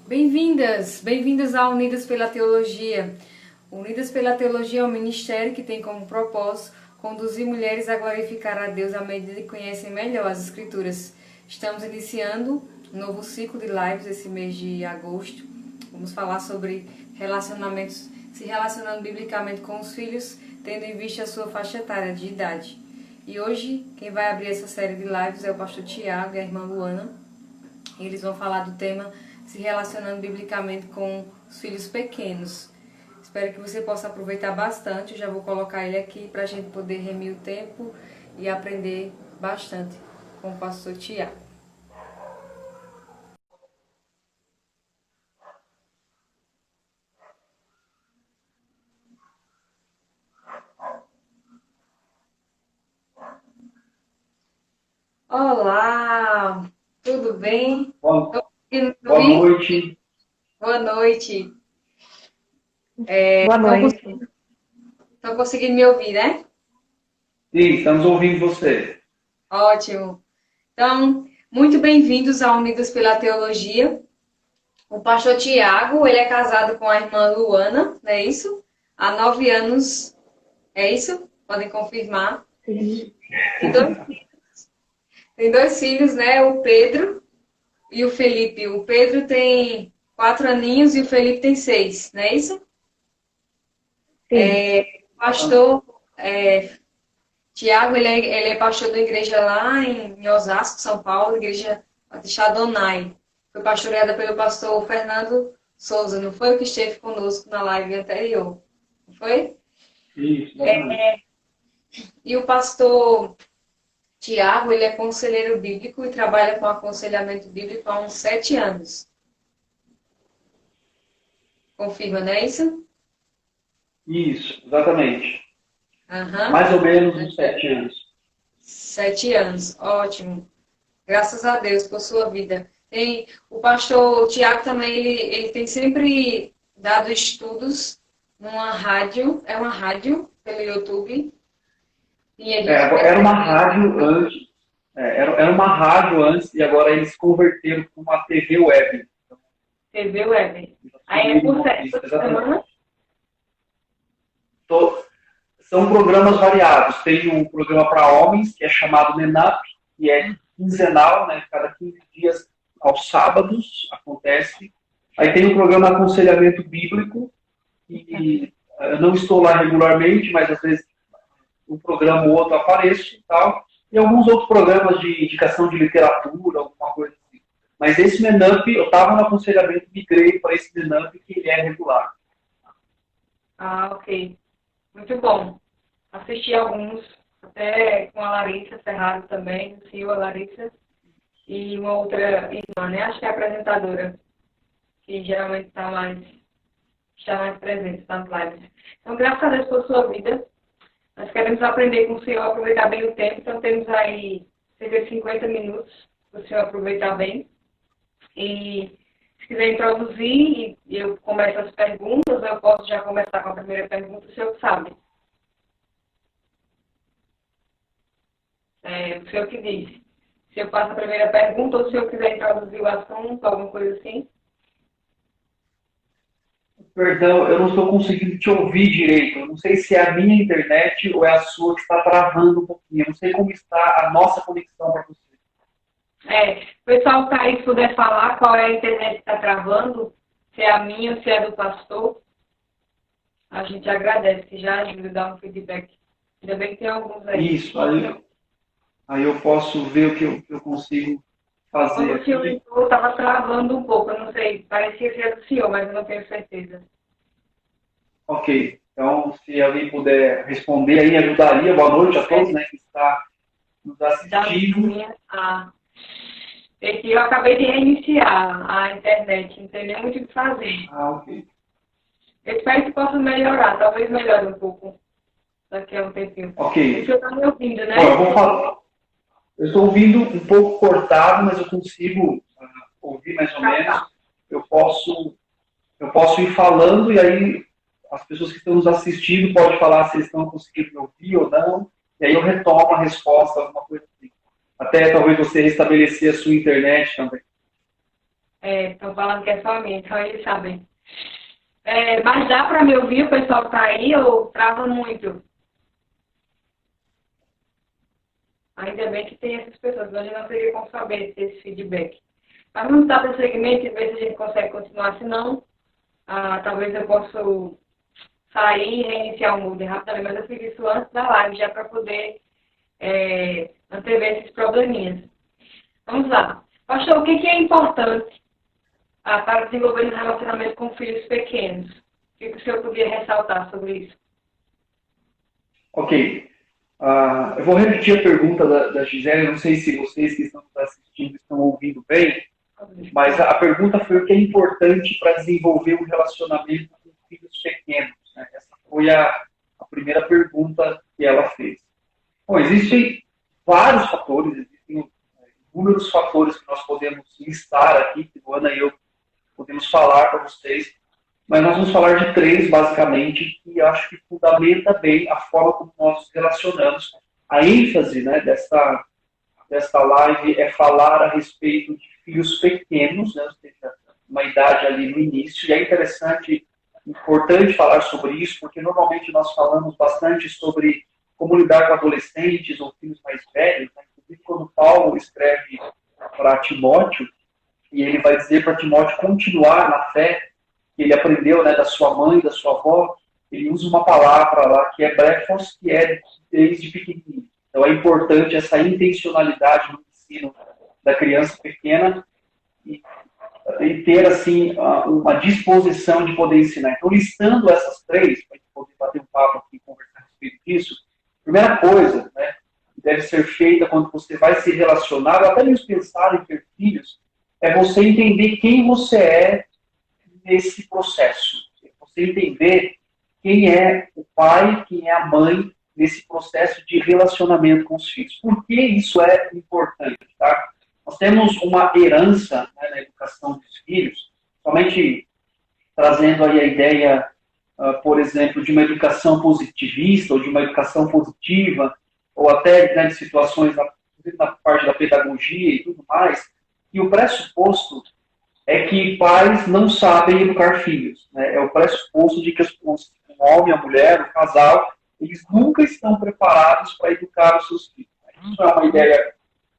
Bem-vindas, bem-vindas a Unidas pela Teologia. Unidas pela Teologia é um ministério que tem como propósito conduzir mulheres a glorificar a Deus à medida que conhecem melhor as Escrituras. Estamos iniciando um novo ciclo de lives esse mês de agosto. Vamos falar sobre relacionamentos, se relacionando biblicamente com os filhos, tendo em vista a sua faixa etária de idade. E hoje, quem vai abrir essa série de lives é o pastor Tiago e a irmã Luana. Eles vão falar do tema se relacionando biblicamente com os filhos pequenos. Espero que você possa aproveitar bastante. Eu já vou colocar ele aqui para a gente poder remir o tempo e aprender bastante com o pastor Tiago. Olá, tudo bem? Boa noite. Boa noite. Boa noite. Estão conseguindo me ouvir, né? Sim, estamos ouvindo você. Ótimo. Então, muito bem-vindos a Unidas pela Teologia. O pastor Tiago, ele é casado com a irmã Luana, não é isso? Há 9 anos, é isso? Podem confirmar. Sim. Tem dois filhos, né? O Pedro e o Felipe. O Pedro tem 4 aninhos e o Felipe tem 6, não é isso? Sim. O pastor Tiago, ele é pastor da igreja lá em Osasco, São Paulo, igreja Batista Adonai. Foi pastoreada pelo pastor Fernando Souza, não foi o que esteve conosco na live anterior? Não foi? Isso, exatamente. E o pastor Tiago, ele é conselheiro bíblico e trabalha com aconselhamento bíblico há uns 7 anos. Confirma, não é isso? Isso, exatamente. Aham. Mais ou menos uns 7 anos. 7 anos, ótimo. Graças a Deus por sua vida. O pastor Tiago também, ele tem sempre dado estudos numa rádio, é uma rádio pelo YouTube. E a gente Era uma rádio antes. Era uma rádio antes e agora eles converteram para uma TV web. TV Web. Aí é por semana? São programas variados. Tem um programa para homens, que é chamado MENAP, que é quinzenal, né? Cada 15 dias, aos sábados, acontece. Aí tem um programa Aconselhamento Bíblico, que eu não estou lá regularmente, mas às vezes um programa ou outro apareço e tal. E alguns outros programas de indicação de literatura, alguma coisa assim. Mas esse MENAP, eu estava no aconselhamento, migrei para esse MENAP, que ele é regular. Ah, ok. Muito bom. Assisti alguns, até com a Larissa Ferraro também, o senhor, a Larissa, e uma outra irmã, né? Acho que é a apresentadora, que geralmente está mais presente nas lives. Então, graças a Deus por sua vida. Nós queremos aprender com o senhor, aproveitar bem o tempo, então temos aí cerca de 50 minutos para o senhor aproveitar bem. E se quiser introduzir e eu começo as perguntas, eu posso já começar com a primeira pergunta, o senhor que sabe. O senhor que diz. Se eu passo a primeira pergunta ou se eu quiser introduzir o assunto, alguma coisa assim. Perdão, eu não estou conseguindo te ouvir direito. Eu não sei se é a minha internet ou é a sua que está travando um pouquinho. Eu não sei como está a nossa conexão para você. O pessoal que está aí, se puder falar qual é a internet que está travando, se é a minha ou se é do pastor, a gente agradece, que já ajuda a dar um feedback. Ainda bem que tem alguns aí. Isso, aí eu posso ver o que eu consigo fazer. Quando o senhor entrou, estava travando um pouco, eu não sei, parecia ser do senhor, mas eu não tenho certeza. Ok, então se alguém puder responder aí, ajudaria. Boa noite a todos, né, que está nos assistindo. Eu acabei de reiniciar a internet, não tem nem muito o que fazer. Ok. Eu espero que possa melhorar, talvez melhore um pouco daqui a um tempinho. Ok. O senhor está me ouvindo, né? Bom, eu vou falar. Eu estou ouvindo um pouco cortado, mas eu consigo ouvir mais ou menos. Eu posso ir falando e aí as pessoas que estão nos assistindo podem falar se eles estão conseguindo me ouvir ou não. E aí eu retomo a resposta, alguma coisa assim. Até talvez você restabelecer a sua internet também. Estão falando que é só a minha, então eles sabem. Mas dá para me ouvir, o pessoal tá aí ou trava muito? Ainda bem que tem essas pessoas, mas eu não teria como saber esse feedback. Mas vamos dar para o segmento e ver se a gente consegue continuar, senão talvez eu possa sair e reiniciar o Moodle rapidamente, mas eu fiz isso antes da live, já para poder antever esses probleminhas. Vamos lá. Pastor, o que é importante para desenvolver um relacionamento com filhos pequenos? O que o senhor podia ressaltar sobre isso? Ok. Eu vou repetir a pergunta da Gisele, não sei se vocês que estão assistindo estão ouvindo bem, mas a pergunta foi o que é importante para desenvolver um relacionamento com filhos pequenos, né? Essa foi a primeira pergunta que ela fez. Bom, existem vários fatores, existem inúmeros fatores que nós podemos listar aqui, que Luana e eu podemos falar para vocês, mas nós vamos falar de 3, basicamente, que eu acho que fundamenta bem a forma como nós nos relacionamos. A ênfase, né, desta live é falar a respeito de filhos pequenos, né, ou seja, uma idade ali no início, e é importante falar sobre isso, porque normalmente nós falamos bastante sobre como lidar com adolescentes ou filhos mais velhos, né? Inclusive quando Paulo escreve para Timóteo, e ele vai dizer para Timóteo continuar na fé, que ele aprendeu, né, da sua mãe, da sua avó, ele usa uma palavra lá que é brefos, que é desde pequenininho. Então é importante essa intencionalidade no ensino da criança pequena e ter, assim, uma disposição de poder ensinar. Então, listando essas 3, para a gente poder bater um papo aqui e conversar a respeito disso, primeira coisa, né, que deve ser feita quando você vai se relacionar, ou até mesmo pensar em ter filhos, é você entender quem você é nesse processo. Você entender quem é o pai, quem é a mãe nesse processo de relacionamento com os filhos. Por que isso é importante? Tá? Nós temos uma herança, né, na educação dos filhos, somente trazendo aí a ideia, por exemplo, de uma educação positivista ou de uma educação positiva, ou até, né, de situações na parte da pedagogia e tudo mais, e o pressuposto é que pais não sabem educar filhos. Né? É o pressuposto de que o homem, a mulher, o casal, eles nunca estão preparados para educar os seus filhos. Isso é uma ideia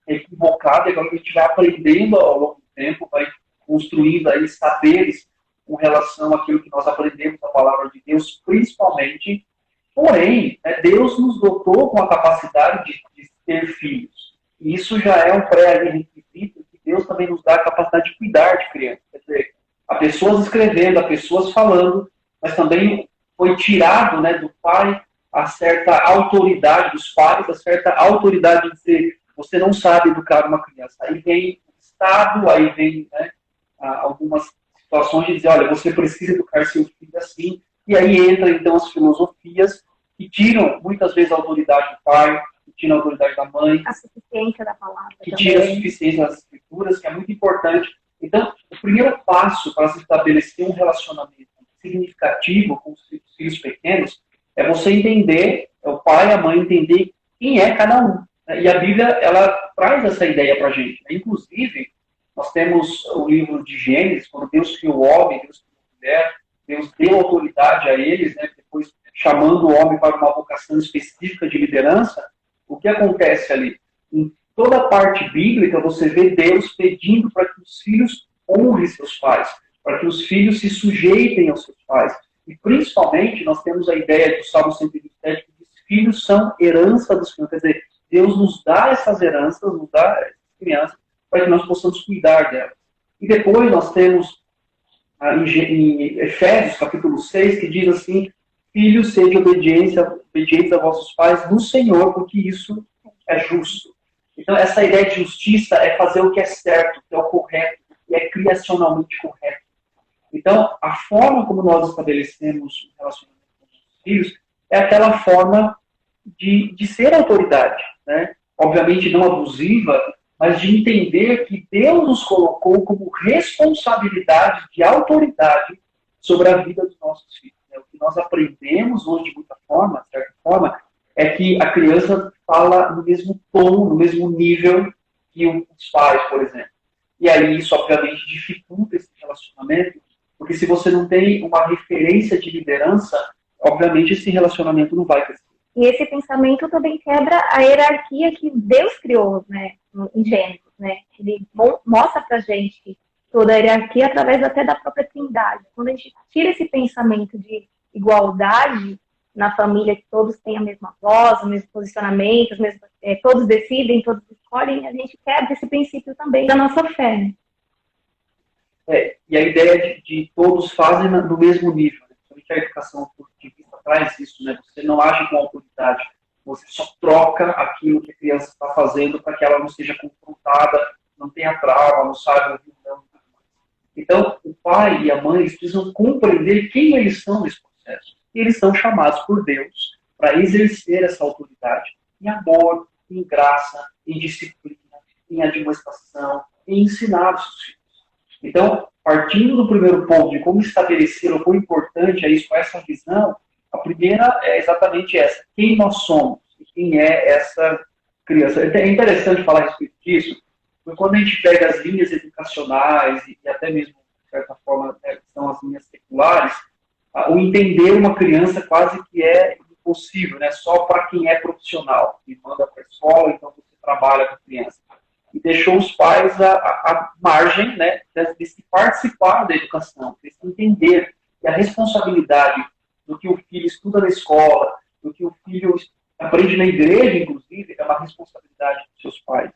equivocada, agora a gente vai aprendendo ao longo do tempo, vai construindo aí saberes com relação àquilo que nós aprendemos da palavra de Deus, principalmente. Porém, né, Deus nos dotou com a capacidade de ter filhos. E isso já é um pré-requisito que Deus também nos dá a capacidade de cuidar de crianças. Quer dizer, há pessoas escrevendo, há pessoas falando, mas também foi tirado, né, do pai a certa autoridade dos pais, a certa autoridade de dizer você não sabe educar uma criança. Aí vem o Estado, aí vem, né, algumas situações de dizer, olha, você precisa educar seu filho assim, e aí entra então as filosofias que tiram muitas vezes a autoridade do pai, que tiram a autoridade da mãe, a suficiência da palavra, que tira a suficiência das escrituras, que é muito importante. Então, o primeiro passo para se estabelecer um relacionamento significativo com os filhos pequenos é você entender, é o pai e a mãe entender quem é cada um. E a Bíblia, ela traz essa ideia para a gente. Inclusive, nós temos o livro de Gênesis, quando Deus criou o homem, Deus criou a mulher, Deus deu autoridade a eles, né, depois chamando o homem para uma vocação específica de liderança. O que acontece ali? Em toda a parte bíblica, você vê Deus pedindo para que os filhos honrem seus pais, para que os filhos se sujeitem aos seus pais. E, principalmente, nós temos a ideia do Salmo 127, que os filhos são herança dos filhos. Quer dizer, Deus nos dá essas heranças, nos dá essas crianças, para que nós possamos cuidar delas. E depois nós temos, em Efésios, capítulo 6, que diz assim, filhos, sejam obedientes a vossos pais no Senhor, porque isso é justo. Então, essa ideia de justiça é fazer o que é certo, que é o correto, que é criacionalmente correto. Então, a forma como nós estabelecemos o relacionamento com os filhos é aquela forma de ser autoridade, né? Obviamente não abusiva, mas de entender que Deus nos colocou como responsabilidade de autoridade sobre a vida dos nossos filhos. O que nós aprendemos hoje de muita forma, de certa forma, é que a criança fala no mesmo tom, no mesmo nível que os pais, por exemplo. E aí isso, obviamente, dificulta esse relacionamento, porque se você não tem uma referência de liderança, obviamente esse relacionamento não vai crescer. E esse pensamento também quebra a hierarquia que Deus criou, né, em Gênesis, né? Ele mostra pra gente toda a hierarquia através até da própria Trindade. Quando a gente tira esse pensamento de igualdade na família, que todos têm a mesma voz, o mesmo posicionamento, todos decidem, todos escolhem, a gente quebra esse princípio também da nossa fé, né? E a ideia de todos fazem no mesmo nível, né? Somente a educação positivista traz isso, né? Você não age com autoridade, você só troca aquilo que a criança está fazendo para que ela não seja confrontada, não tenha trauma, não saiba ouvir não. Então, o pai e a mãe precisam compreender quem eles são nesse processo. E eles são chamados por Deus para exercer essa autoridade em amor, em graça, em disciplina, em admoestação, em ensinar os seus filhos. Então, partindo do primeiro ponto de como estabelecer o quão importante é isso, com essa visão, a primeira é exatamente essa: quem nós somos e quem é essa criança. É interessante falar a respeito disso, porque quando a gente pega as linhas educacionais e até mesmo, de certa forma, são as linhas seculares, o entender uma criança quase que é impossível, né? Só para quem é profissional, que manda para a escola, então você trabalha com a criança. E deixou os pais à margem, né, de se participar da educação, de se entender que a responsabilidade do que o filho estuda na escola, do que o filho aprende na igreja, inclusive, é uma responsabilidade dos seus pais.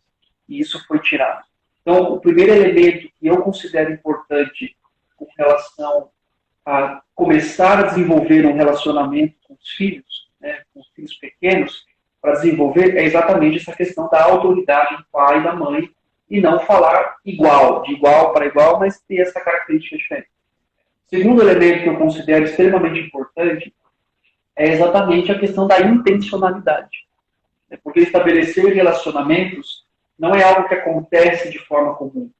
E isso foi tirado. Então, o primeiro elemento que eu considero importante com relação a começar a desenvolver um relacionamento com os filhos, né, com os filhos pequenos, para desenvolver, é exatamente essa questão da autoridade do pai e da mãe, e não falar igual, de igual para igual, mas ter essa característica diferente. Segundo elemento que eu considero extremamente importante é exatamente a questão da intencionalidade. Porque estabelecer relacionamentos não é algo que acontece de forma comum,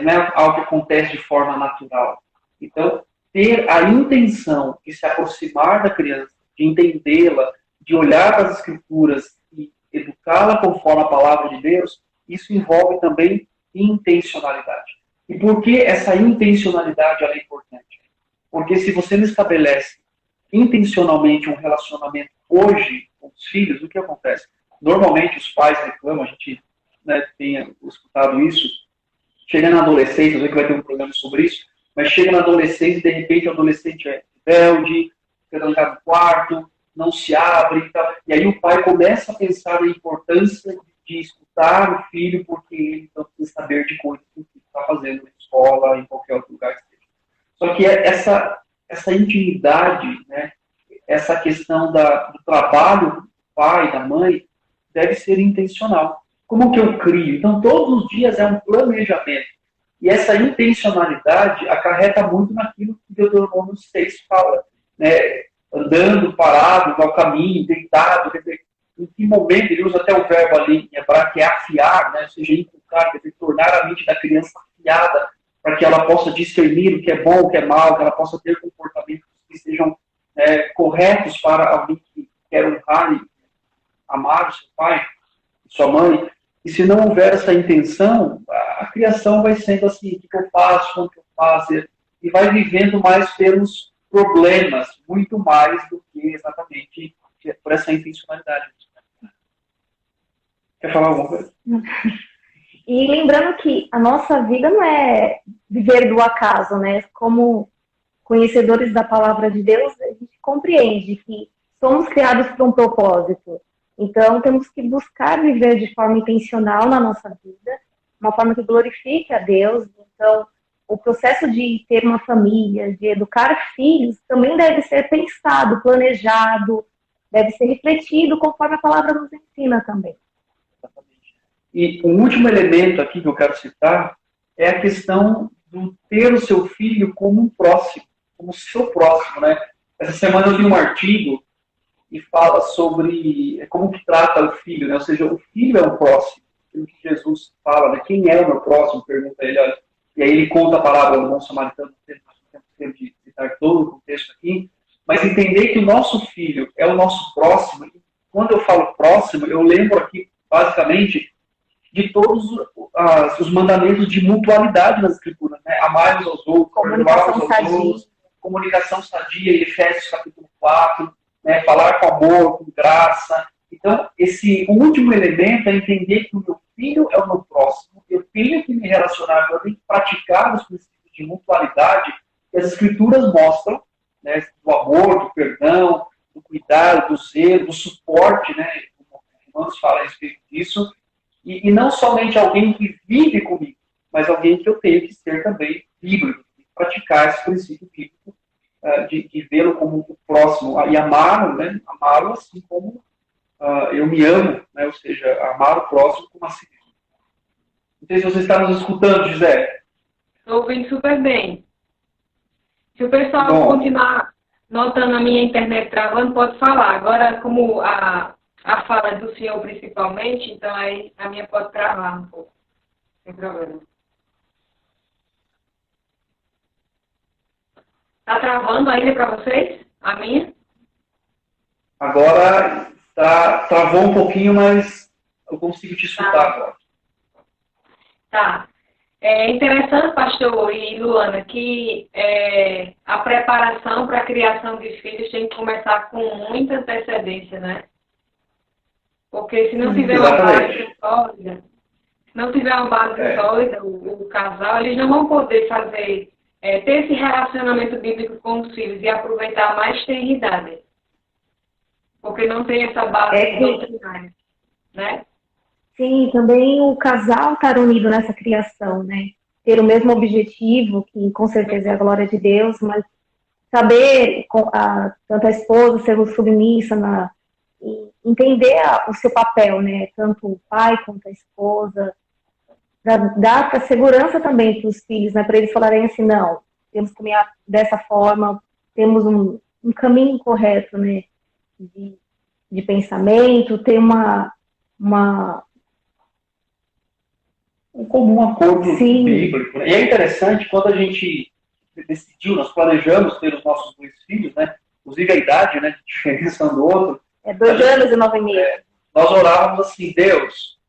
não é algo que acontece de forma natural. Então, ter a intenção de se aproximar da criança, de entendê-la, de olhar para as escrituras e educá-la conforme a palavra de Deus, isso envolve também intencionalidade. E por que essa intencionalidade é importante? Porque se você não estabelece intencionalmente um relacionamento hoje com os filhos, o que acontece? Normalmente os pais reclamam, a gente, né, tem escutado isso, chega na adolescência, eu sei que vai ter um programa sobre isso, mas chega na adolescência e de repente o adolescente é rebelde, fica trancado no quarto, não se abre, e aí o pai começa a pensar na importância de escutar o filho, porque ele não precisa saber de coisas que o filho está fazendo na escola, em qualquer outro lugar que esteja. Só que essa intimidade, né, essa questão do trabalho do pai, da mãe, deve ser intencional. Como que eu crio? Então, todos os dias é um planejamento. E essa intencionalidade acarreta muito naquilo que Deuteronômio 6 fala, né? Andando, parado, ao caminho, deitado, quer dizer, em que momento, ele usa até o verbo ali em hebraico, que é afiar, né? Ou seja, inculcar, quer dizer, tornar a mente da criança afiada, para que ela possa discernir o que é bom, o que é mal, que ela possa ter comportamentos que sejam corretos para alguém que quer honrar e amar o seu pai, sua mãe. E se não houver essa intenção, a criação vai sendo assim: o que eu faço, como que eu faço, e vai vivendo mais pelos problemas, muito mais do que exatamente por essa intencionalidade. Quer falar alguma coisa? E lembrando que a nossa vida não é viver do acaso, né? Como conhecedores da palavra de Deus, a gente compreende que somos criados para um propósito. Então, temos que buscar viver de forma intencional na nossa vida, uma forma que glorifique a Deus. Então, o processo de ter uma família, de educar filhos, também deve ser pensado, planejado, deve ser refletido conforme a palavra nos ensina também. E um último elemento aqui que eu quero citar é a questão do ter o seu filho como um próximo, como seu próximo, né? Essa semana eu li um artigo e fala sobre como que trata o filho, né? Ou seja, o filho é o próximo. Aquilo que Jesus fala, né? Quem é o meu próximo? Pergunta ele, olha. E aí ele conta a palavra do bom samaritano, não tem tempo de citar todo o contexto aqui, mas entender que o nosso filho é o nosso próximo. E quando eu falo próximo, eu lembro aqui, basicamente, de todos os mandamentos de mutualidade nas Escrituras, né? Amar uns aos outros, perdoar uns aos outros, comunicação sadia, em Efésios capítulo 4, né? Falar com amor, com graça. Então, esse último elemento é entender que o meu filho é o meu próximo, eu tenho que me relacionar, eu tenho que praticar os princípios de mutualidade que as Escrituras mostram, né? Do amor, do perdão, do cuidado, do zelo, do suporte, né? Como os irmãos falam a respeito disso. E não somente alguém que vive comigo, mas alguém que eu tenho que ser também bíblico, praticar esse princípio bíblico de vê-lo como o próximo e amá-lo, né? Amá-lo assim como eu me amo, né? Ou seja, amar o próximo como a si mesmo. Não sei se você está nos escutando, José. Estou ouvindo super bem. Se o pessoal continuar notando a minha internet travando, pode falar. Agora, como a fala do senhor principalmente, então aí a minha pode travar um pouco. Sem problema. Está travando ainda para vocês? A minha? Agora travou um pouquinho, mas eu consigo te escutar agora. Tá. É interessante, pastor e Luana, que a preparação para a criação de filhos tem que começar com muita antecedência, né? Porque se não tiver uma base sólida, o casal, eles não vão poder fazer, ter esse relacionamento bíblico com os filhos e aproveitar mais tenridade. Porque não tem essa base doutrinária, né? Sim, também o casal estar unido nessa criação, né? Ter o mesmo objetivo, que com certeza é a glória de Deus, mas saber, tanto a esposa ser submissa, e entender o seu papel, né? Tanto o pai quanto a esposa, para dar a segurança também para os filhos, né? Para eles falarem assim, não, temos que comer dessa forma, temos um caminho correto, né? De pensamento, ter um comum acordo Sim. bíblico. E é interessante, quando a gente decidiu, nós planejamos ter os nossos 2 filhos, né? Inclusive a idade, né? De diferença um do outro. 2 anos e 9 meses. Nós orávamos assim, Deus,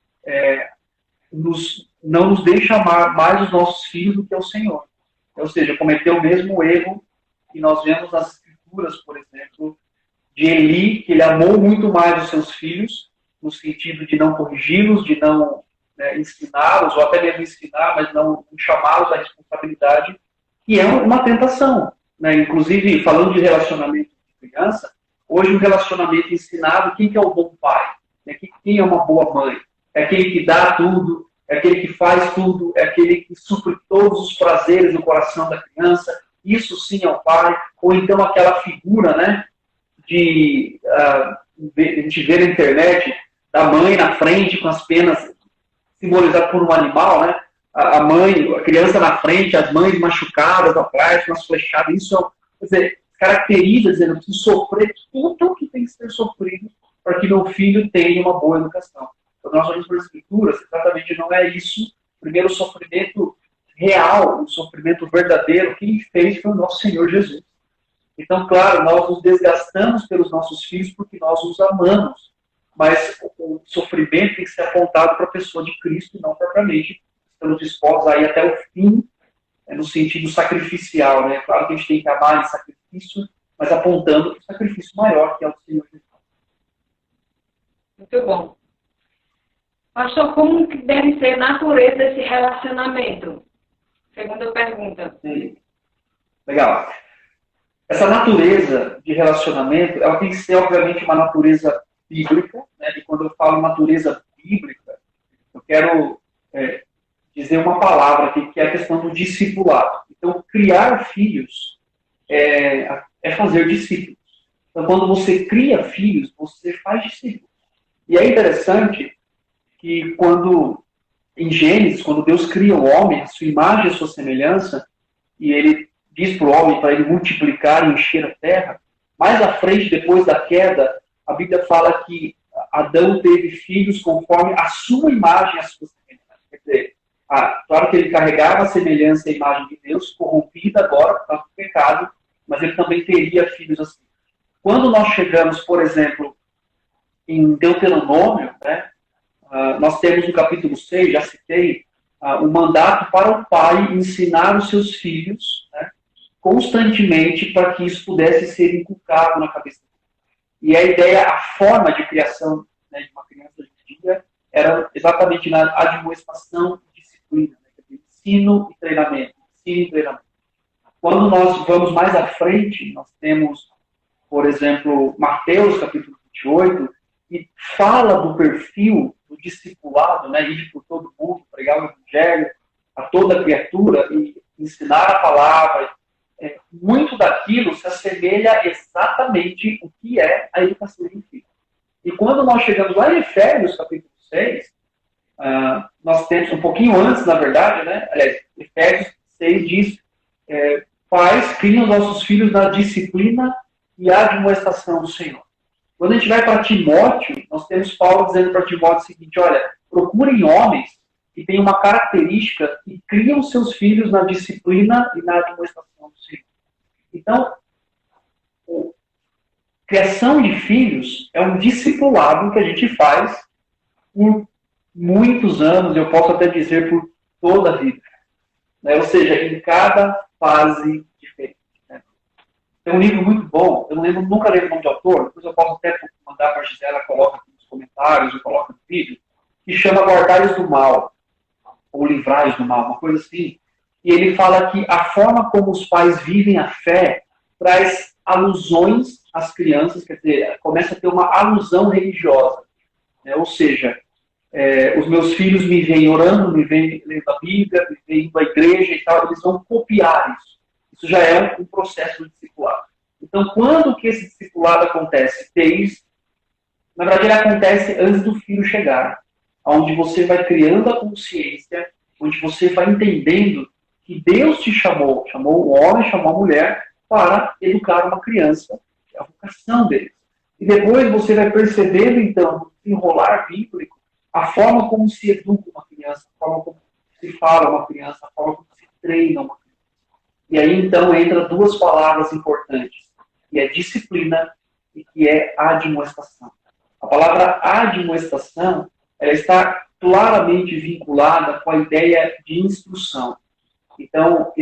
não nos deixa amar mais os nossos filhos do que o Senhor. Ou seja, cometer o mesmo erro que nós vemos nas Escrituras, por exemplo, de Eli, que ele amou muito mais os seus filhos, no sentido de não corrigi-los, de não ensiná-los, ou até mesmo ensinar, mas não chamá-los à responsabilidade, que é uma tentação. Né? Inclusive, falando de relacionamento de criança, hoje o relacionamento ensinado, quem que é o bom pai? Quem é uma boa mãe? É aquele que dá tudo, é aquele que faz tudo, é aquele que supre todos os prazeres do coração da criança, isso sim é o pai, ou então aquela figura, né, a gente vê na internet, da mãe na frente com as penas simbolizado por um animal, né? A mãe, a criança na frente, as mães machucadas atrás, com as flechadas, isso quer dizer, caracteriza, dizendo, eu preciso sofrer tudo o que tem que ser sofrido para que meu filho tenha uma boa educação. Quando nós olhamos para as Escrituras, exatamente não é isso. Primeiro, o sofrimento real, o sofrimento verdadeiro, quem fez foi o nosso Senhor Jesus. Então, claro, nós nos desgastamos pelos nossos filhos porque nós os amamos. Mas o sofrimento tem que ser apontado para a pessoa de Cristo e não propriamente. Estamos dispostos a ir até o fim, no sentido sacrificial. Né? Claro que a gente tem que amar em sacrifício, mas apontando para o sacrifício maior, que é o Senhor Jesus. Muito bom. Pastor, como que deve ser a natureza desse relacionamento? Segunda pergunta. Sim. Legal. Essa natureza de relacionamento, ela tem que ser, obviamente, uma natureza bíblica, né? E quando eu falo natureza bíblica, eu quero dizer uma palavra aqui, que é a questão do discipulado. Então, criar filhos é fazer discípulos. Então, quando você cria filhos, você faz discípulos. E é interessante que em Gênesis, quando Deus cria o homem, a sua imagem e a sua semelhança, e ele diz para o homem para ele multiplicar e encher a terra, mais à frente, depois da queda, a Bíblia fala que Adão teve filhos conforme a sua imagem e a sua semelhança. Quer dizer, claro que ele carregava a semelhança e a imagem de Deus, corrompida agora por causa do pecado, mas ele também teria filhos assim. Quando nós chegamos, por exemplo, em Deuteronômio, né, nós temos no capítulo 6, já citei, o mandato para o pai ensinar os seus filhos, né, constantemente, para que isso pudesse ser inculcado na cabeça dele. E a ideia, a forma de criação, né, de uma criança hoje em dia era exatamente na admoestação e disciplina, né, ensino e treinamento. Quando nós vamos mais à frente, nós temos, por exemplo, Mateus, capítulo 28, que fala do perfil do discipulado, né, ir por todo mundo, pregar o evangelho a toda criatura e ensinar a palavra. Muito daquilo se assemelha exatamente o que é a educação de um filho. E quando nós chegamos lá em Efésios, capítulo 6, nós temos um pouquinho antes, na verdade, né? Aliás, Efésios 6 diz, pais, criam nossos filhos na disciplina e admoestação do Senhor. Quando a gente vai para Timóteo, nós temos Paulo dizendo para Timóteo o seguinte, olha, procurem homens que têm uma característica que criam seus filhos na disciplina e na admoestação do Senhor. Então, criação de filhos é um discipulado que a gente faz por muitos anos, eu posso até dizer por toda a vida. Né? Ou seja, em cada fase diferente. Né? Tem um livro muito bom, eu nunca lembro o nome de autor, depois eu posso até mandar para a Gisela, coloca aqui nos comentários, ou coloca no vídeo, que chama Guardais do Mal, ou Livrais do Mal, uma coisa assim. E ele fala que a forma como os pais vivem a fé traz alusões às crianças, quer dizer, começa a ter uma alusão religiosa. Né? Ou seja, os meus filhos me veem orando, me veem lendo a Bíblia, me veem indo à igreja e tal, eles vão copiar isso. Isso já é um processo de discipulado. Então, quando que esse discipulado acontece? Na verdade, ele acontece antes do filho chegar, onde você vai criando a consciência, onde você vai entendendo que Deus te chamou o homem, chamou a mulher, para educar uma criança, que é a vocação deles. E depois você vai percebendo, então, no enrolar bíblico, a forma como se educa uma criança, a forma como se fala uma criança, a forma como se treina uma criança. E aí, então, entra duas palavras importantes, que é disciplina e que é admoestação. A palavra admoestação, ela está claramente vinculada com a ideia de instrução. Então,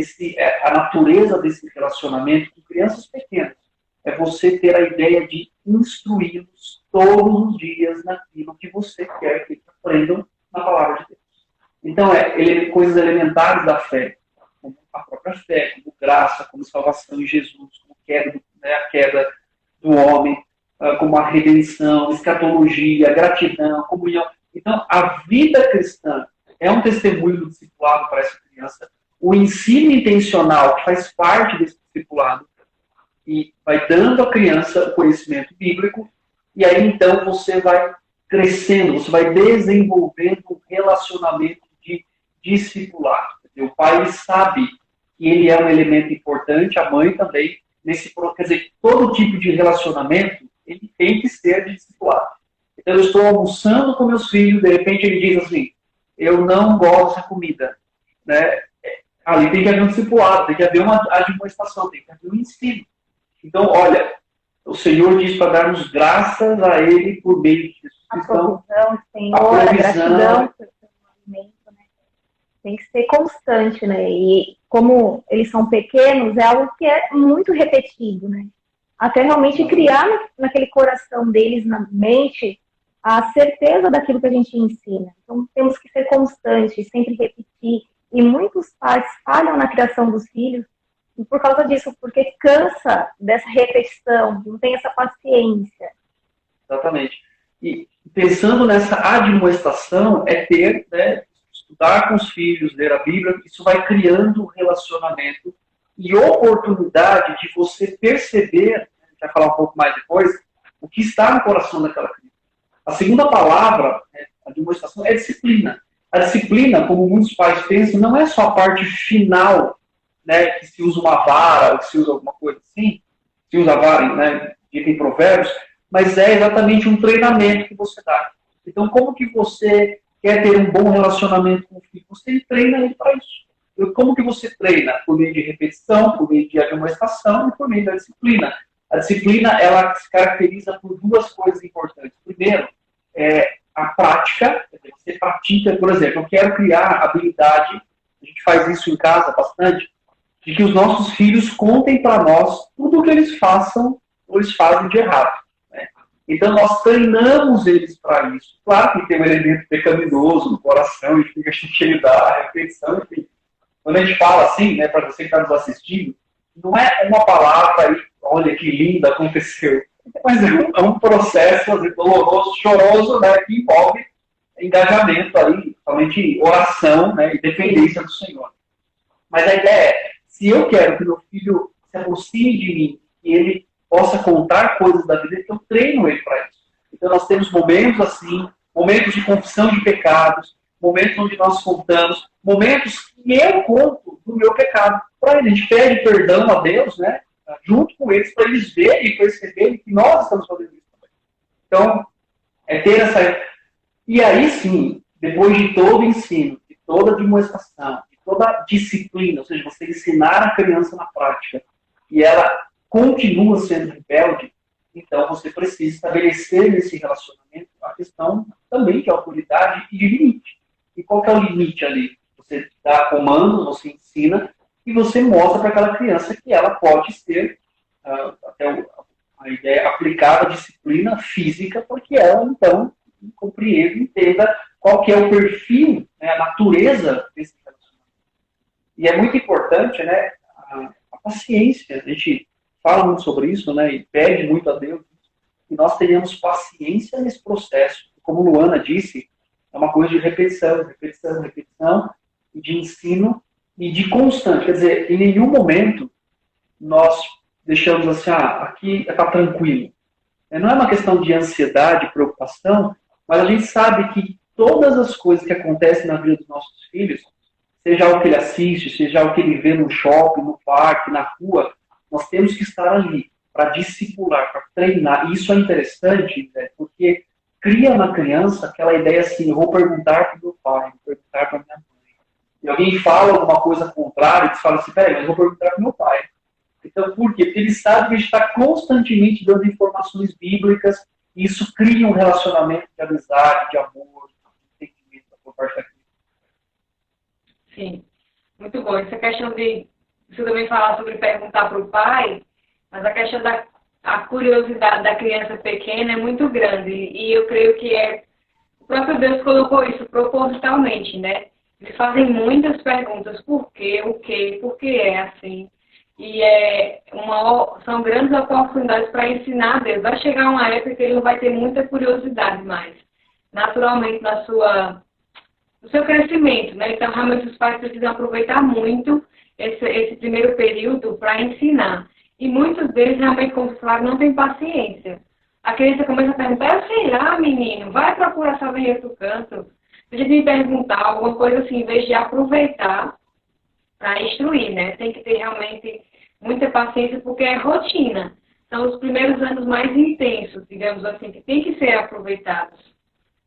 a natureza desse relacionamento com crianças pequenas é você ter a ideia de instruí-los todos os dias naquilo que você quer que eles aprendam na palavra de Deus. Então, coisas elementares da fé, como a própria fé, como graça, como salvação em Jesus, como a queda do homem, como a redenção, escatologia, gratidão, comunhão. Então, a vida cristã é um testemunho do discipulado para essa criança. O ensino intencional, que faz parte desse discipulado, e vai dando à criança o conhecimento bíblico, e aí então você vai crescendo, você vai desenvolvendo um relacionamento de discipulado. O pai sabe que ele é um elemento importante, a mãe também, quer dizer, todo tipo de relacionamento, ele tem que ser de discipulado. Então eu estou almoçando com meus filhos, de repente ele diz assim, eu não gosto dessa comida, né? Ali tem que haver um discipulado, tem que haver uma admoestação, tem que haver um ensino. Então, olha, o Senhor diz para darmos graças a Ele por meio de Jesus. A provisão, Senhor, a gratidão pelo alimento, né? Tem que ser constante, né? E como eles são pequenos, é algo que é muito repetido, né? Até realmente criar naquele coração deles, na mente, a certeza daquilo que a gente ensina. Então, temos que ser constantes, sempre repetir. E muitos pais falham na criação dos filhos e por causa disso, porque cansa dessa repetição, não tem essa paciência. Exatamente. E pensando nessa admoestação, estudar com os filhos, ler a Bíblia, isso vai criando um relacionamento e oportunidade de você perceber, a gente vai falar um pouco mais depois, o que está no coração daquela criança. A segunda palavra, a admoestação, é disciplina. A disciplina, como muitos pais pensam, não é só a parte final, né, que se usa uma vara, ou que se usa alguma coisa assim, se usa a vara, né, em Provérbios, mas é exatamente um treinamento que você dá. Então, como que você quer ter um bom relacionamento com o filho? Você treina ele para isso. Como que você treina? Por meio de repetição, por meio de admoestação e por meio da disciplina. A disciplina, ela se caracteriza por duas coisas importantes. Primeiro, a prática, por exemplo, eu quero criar a habilidade, a gente faz isso em casa bastante, de que os nossos filhos contem para nós tudo o que eles façam ou eles fazem de errado. Né? Então, nós treinamos eles para isso. Claro que tem um elemento pecaminoso no coração, e fica cheio da reflexão, enfim. Quando a gente fala assim, né, para você que está nos assistindo, não é uma palavra aí, olha que linda, aconteceu. Mas é um processo às vezes, doloroso, choroso, né, que envolve engajamento aí, somente oração, né, e dependência do Senhor. Mas a ideia é, se eu quero que meu filho se aproxime de mim, que ele possa contar coisas da vida, eu treino ele para isso. Então nós temos momentos assim, momentos de confissão de pecados, momentos onde nós contamos, momentos que eu conto do meu pecado. Para ele, a gente pede perdão a Deus, né? Junto com eles, para eles verem e perceberem que nós estamos fazendo isso também. Então, é ter essa... E aí sim, depois de todo o ensino, de toda a demonstração, de toda a disciplina, ou seja, você ensinar a criança na prática, e ela continua sendo rebelde, então você precisa estabelecer nesse relacionamento a questão também de autoridade e de limite. E qual que é o limite ali? Você dá comandos, você ensina, e você mostra para aquela criança que ela pode ser, até a ideia, aplicada à disciplina física, porque ela, então, compreende, entenda qual que é o perfil, né, a natureza desse relacionamento. E é muito importante, né, a paciência. A gente fala muito sobre isso, né, e pede muito a Deus que nós tenhamos paciência nesse processo. Como Luana disse, é uma coisa de repetição, repetição, repetição, e de ensino e de constante. Quer dizer, em nenhum momento nós deixamos assim, aqui está tranquilo. Não é uma questão de ansiedade, preocupação, mas a gente sabe que todas as coisas que acontecem na vida dos nossos filhos, seja algo que ele assiste, seja algo que ele vê no shopping, no parque, na rua, nós temos que estar ali para discipular, para treinar. E isso é interessante, né, porque cria na criança aquela ideia assim, eu vou perguntar para o meu pai, vou perguntar para minha mãe. E alguém fala alguma coisa contrária, e fala assim, peraí, mas eu vou perguntar para o meu pai. Então, por quê? Porque ele sabe que a gente está constantemente dando informações bíblicas, e isso cria um relacionamento de amizade, de amor, de entendimento por parte da criança. Sim, muito bom. Essa questão de você também falar sobre perguntar para o pai, mas a questão a curiosidade da criança pequena é muito grande. E eu creio que o próprio Deus colocou isso propositalmente, né? Eles fazem muitas perguntas. Por quê? O quê? Por que é assim? E são grandes oportunidades para ensinar a Deus. Vai chegar uma época que ele não vai ter muita curiosidade mais. Naturalmente, no seu crescimento, né? Então, realmente, os pais precisam aproveitar muito esse primeiro período para ensinar. E muitos deles, realmente, como você falou, não têm paciência. A criança começa a perguntar, eu sei lá, menino, vai procurar saber em outro canto. Deixa de me perguntar alguma coisa assim, em vez de aproveitar para instruir, né? Tem que ter realmente muita paciência, porque é rotina. São os primeiros anos mais intensos, digamos assim, que tem que ser aproveitados.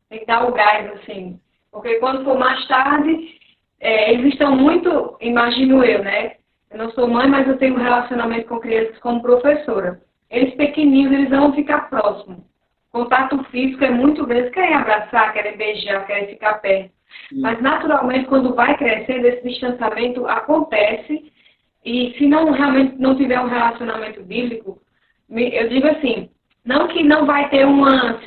Tem que dar o gás, assim. Porque quando for mais tarde, eles estão muito, imagino eu, né? Eu não sou mãe, mas eu tenho um relacionamento com crianças como professora. Eles pequenininhos, eles vão ficar próximos. Contato físico é muito grande, eles querem abraçar, querem beijar, querem ficar perto. Mas, naturalmente, quando vai crescendo, esse distanciamento acontece. E se realmente não tiver um relacionamento bíblico, eu digo assim, não que não vai ter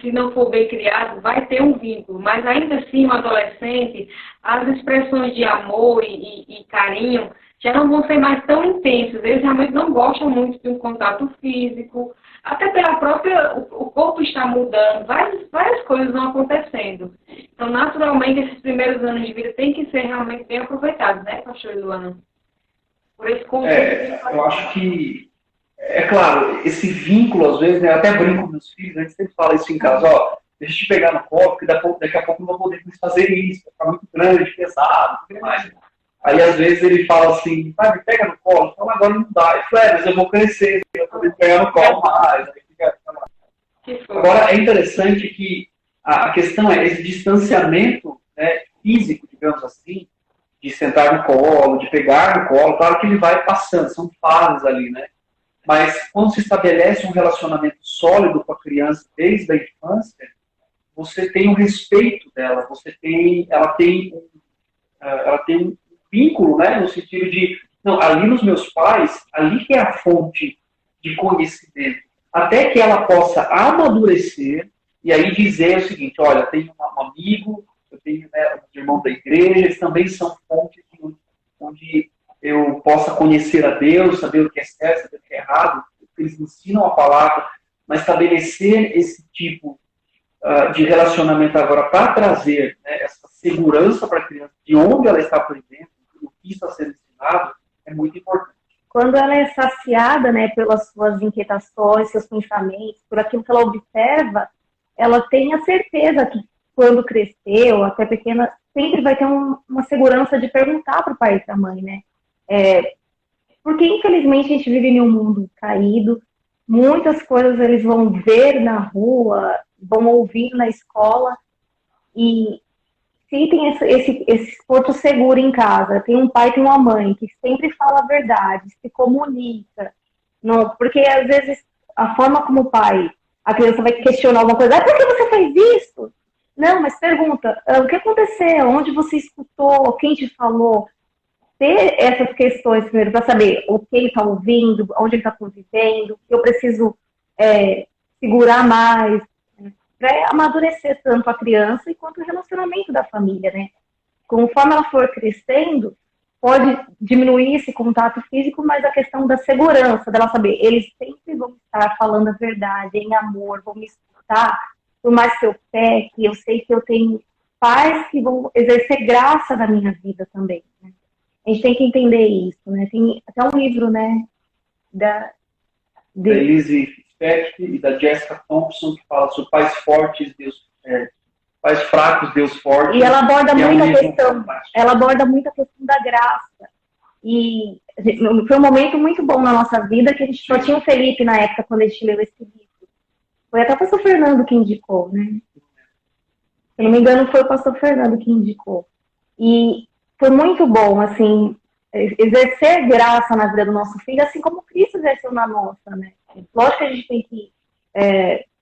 se não for bem criado, vai ter um vínculo. Mas, ainda assim, um adolescente, as expressões de amor e carinho já não vão ser mais tão intensas. Eles realmente não gostam muito de um contato físico. Até pela própria, o corpo está mudando, várias coisas vão acontecendo. Então, naturalmente, esses primeiros anos de vida têm que ser realmente bem aproveitados, né, pastor Luana? Por esse conceito. Eu acho que, é claro, esse vínculo, às vezes, né, eu até brinco com meus filhos, a gente sempre fala isso em casa, deixa eu te pegar no colo, porque daqui a pouco não vou poder mais fazer isso, vai ficar muito grande, pesado, tudo mais. Aí, às vezes, ele fala assim, pai, me pega no colo. Eu falo, agora não dá. Eu falo, mas eu vou crescer, eu vou poder pegar no colo mais. Agora, é interessante que a questão é esse distanciamento, né, físico, digamos assim, de sentar no colo, de pegar no colo. Claro que ele vai passando, são fases ali, né? Mas quando se estabelece um relacionamento sólido com a criança desde a infância, você tem o respeito dela, ela tem um vínculo, né, no sentido de, não, ali nos meus pais, ali que é a fonte de conhecimento, até que ela possa amadurecer e aí dizer o seguinte, olha, eu tenho um amigo, eu tenho, né, um irmão da igreja, eles também são fontes onde eu possa conhecer a Deus, saber o que é certo, saber o que é errado, eles ensinam a palavra, mas estabelecer esse tipo de relacionamento agora para trazer, né, essa segurança para a criança, de onde ela está aprendendo, o que está sendo ensinado, é muito importante. Quando ela é saciada, né, pelas suas inquietações, seus pensamentos, por aquilo que ela observa, ela tem a certeza que quando crescer, ou até pequena, sempre vai ter uma segurança de perguntar para o pai e para a mãe, né? Porque, infelizmente, a gente vive em um mundo caído, muitas coisas eles vão ver na rua, vão ouvir na escola, e se tem esse porto seguro em casa, tem um pai, tem uma mãe que sempre fala a verdade, se comunica, não, porque às vezes a forma como o pai, a criança vai questionar alguma coisa, por que você fez isso? Não, mas pergunta, o que aconteceu? Onde você escutou? Quem te falou? Ter essas questões primeiro para saber o que ele está ouvindo, onde ele está convivendo, que eu preciso segurar mais, para amadurecer tanto a criança quanto o relacionamento da família, né? Conforme ela for crescendo, pode diminuir esse contato físico, mas a questão da segurança, dela saber, eles sempre vão estar falando a verdade, em amor, vão me escutar, por mais que eu peque, eu sei que eu tenho pais que vão exercer graça na minha vida também, né? A gente tem que entender isso, né? Tem até um livro, né, da Elise Fitzpatrick e da Jessica Thompson, que fala sobre pais fortes, pais fracos, Deus forte. E ela aborda muito a questão da graça. E foi um momento muito bom na nossa vida, que a gente só tinha o Felipe na época, quando a gente leu esse livro. Foi até o pastor Fernando que indicou, né? Se não me engano, foi o pastor Fernando que indicou. E foi muito bom, assim, exercer graça na vida do nosso filho, assim como Cristo exerceu na nossa, né? Lógico que a gente tem que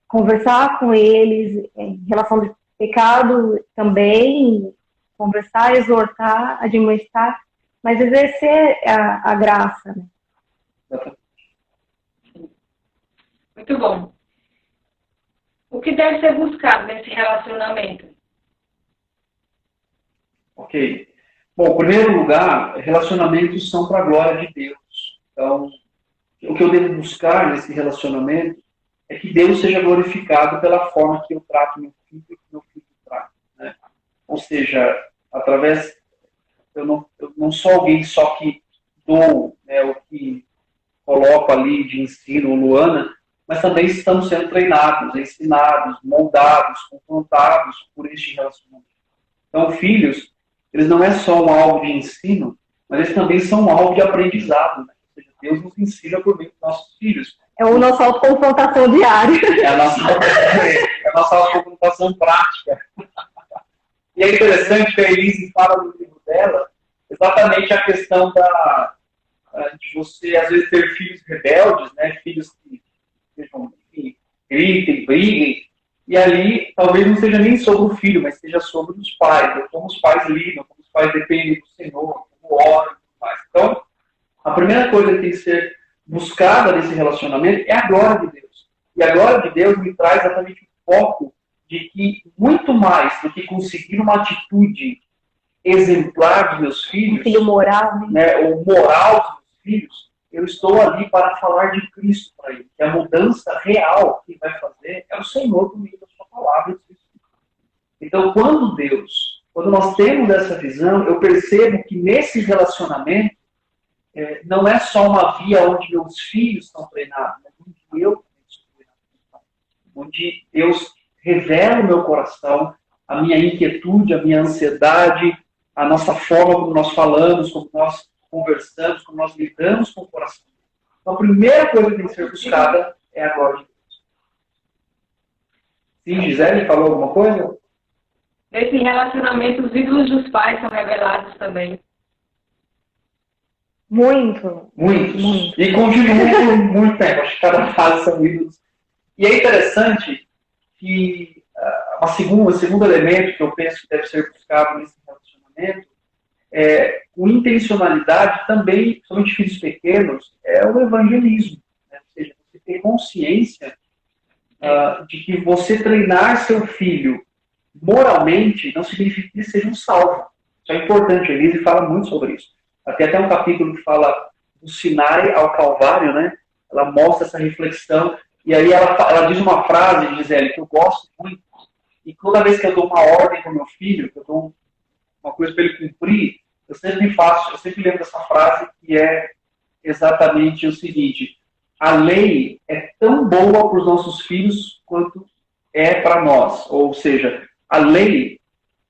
conversar com eles em relação de pecado também, conversar, exortar, admoestar, mas exercer a graça, né? Muito bom. O que deve ser buscado nesse relacionamento? Ok. Bom, em primeiro lugar, relacionamentos são para a glória de Deus. Então, o que eu devo buscar nesse relacionamento é que Deus seja glorificado pela forma que eu trato meu filho e que meu filho trata, né? Ou seja, através... Eu não sou alguém só que dou, né, o que coloco ali de ensino, ou Luana, mas também estamos sendo treinados, ensinados, moldados, confrontados por este relacionamento. Então, filhos, eles não é só um alvo de ensino, mas eles também são um alvo de aprendizado, né? Ou seja, Deus nos ensina por meio dos nossos filhos. É a nossa autoconfrontação diária. É a nossa autoconfrontação prática. E é interessante que a Elise fala no livro dela exatamente a questão de você, às vezes, ter filhos rebeldes, né? Filhos que gritem, briguem, e ali talvez não seja nem sobre o filho, mas seja sobre os pais, ou como os pais lidam, como os pais dependem do Senhor, como oram e tudo mais. Então, a primeira coisa que tem que ser buscada nesse relacionamento é a glória de Deus. E a glória de Deus me traz exatamente o foco de que, muito mais do que conseguir uma atitude exemplar dos meus filhos, filho moral, né, ou moral dos meus filhos, eu estou ali para falar de Cristo para ele. Que a mudança real que vai fazer é o Senhor por meio da sua palavra. Então, quando nós temos essa visão, eu percebo que nesse relacionamento não é só uma via onde meus filhos são treinados, mas onde eu sou treinado. Onde Deus revela o meu coração, a minha inquietude, a minha ansiedade, a nossa forma como nós falamos, como nós conversamos, como nós lidamos com o coração. Então, a primeira coisa que tem que ser buscada é a glória de Deus. Sim, Gisele, falou alguma coisa? Nesse relacionamento, os ídolos dos pais são revelados também. Muitos. E continuam por muito tempo. Acho que cada fase são ídolos. E é interessante que um segundo elemento que eu penso que deve ser buscado nesse relacionamento com intencionalidade também, principalmente filhos pequenos, é o evangelismo. Né? Ou seja, você ter consciência de que você treinar seu filho moralmente não significa que ele seja um salvo. Isso é importante, a Elise fala muito sobre isso. Tem até um capítulo que fala do Sinai ao Calvário, né? Ela mostra essa reflexão, e aí ela diz uma frase, Gisele, que eu gosto muito, e toda vez que eu dou uma ordem para o meu filho, que eu dou uma coisa para ele cumprir, eu sempre lembro dessa frase, que é exatamente o seguinte: a lei é tão boa para os nossos filhos quanto é para nós. Ou seja, a lei,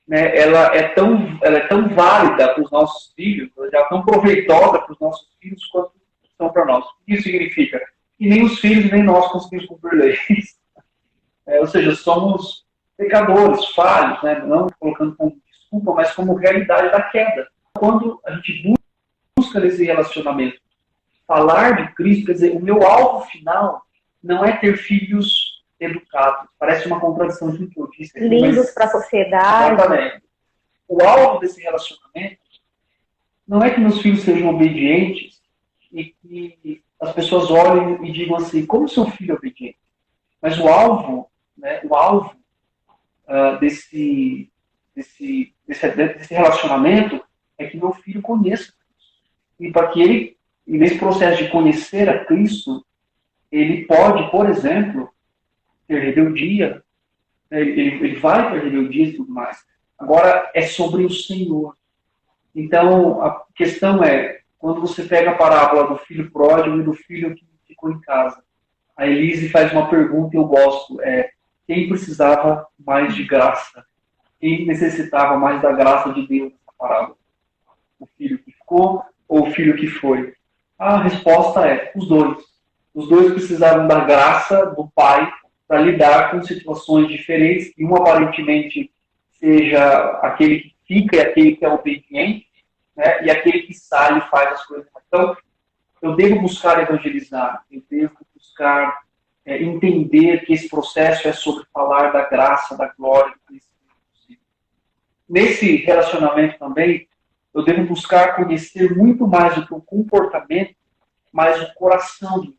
né, ela é tão válida para os nossos filhos, ela é tão proveitosa para os nossos filhos quanto são para nós. O que isso significa? Que nem os filhos, nem nós conseguimos cumprir leis. Ou seja, somos pecadores, falhos, né, não colocando como desculpa, mas como realidade da queda. Quando a gente busca nesse relacionamento falar de Cristo, quer dizer, o meu alvo final não é ter filhos educados. Parece uma contradição de tudo isso. Lindos para a sociedade. Exatamente. O alvo desse relacionamento não é que meus filhos sejam obedientes e que as pessoas olhem e digam assim, como seu filho é obediente? Mas o alvo, né, desse relacionamento é que meu filho conheça Cristo. E para que ele, nesse processo de conhecer a Cristo, ele pode, por exemplo, ter rebeldia, ele vai ter rebeldia e tudo mais. Agora, é sobre o Senhor. Então, a questão é, quando você pega a parábola do filho pródigo e do filho que ficou em casa, a Elise faz uma pergunta e eu gosto, quem precisava mais de graça? Quem necessitava mais da graça de Deus nessa parábola? O filho que ficou ou o filho que foi? A resposta é os dois. Os dois precisavam da graça do pai para lidar com situações diferentes, e um aparentemente seja aquele que fica e aquele que é obediente, né, e aquele que sai e faz as coisas. Então, eu devo buscar evangelizar, eu devo buscar entender que esse processo é sobre falar da graça, da glória do Cristo. Nesse relacionamento também, eu devo buscar conhecer muito mais do que o comportamento, mas o coração do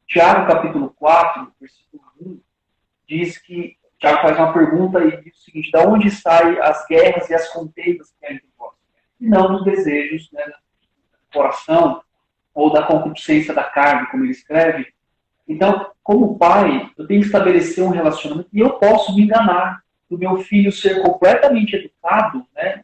Tiago, capítulo 4, versículo 1, diz que Tiago faz uma pergunta e diz o seguinte: da onde saem as guerras e as contendas que há entre vós? E não dos desejos, né, do coração ou da concupiscência da carne, como ele escreve. Então, como pai, eu tenho que estabelecer um relacionamento, e eu posso me enganar do meu filho ser completamente educado, né,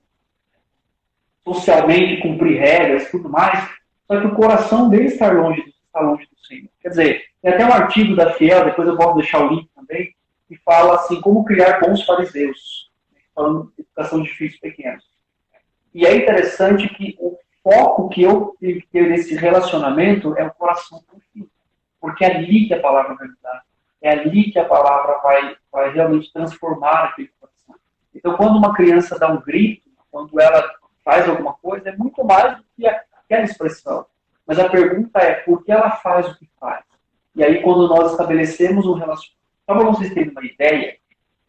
socialmente, cumprir regras e tudo mais, só que o coração dele está longe do Senhor. Quer dizer, tem até um artigo da Fiel, depois eu posso deixar o link também, que fala assim, como criar bons fariseus, falando de educação de filhos pequenos. E é interessante que o foco que eu tenho que ter nesse relacionamento é o coração do filho, porque é ali que a palavra vai mudar, é ali que a palavra vai realmente transformar aquele coração. Então, quando uma criança dá um grito, quando ela faz alguma coisa, é muito mais do que aquela expressão. Mas a pergunta é, por que ela faz o que faz? E aí, quando nós estabelecemos um relacionamento, só para vocês terem uma ideia,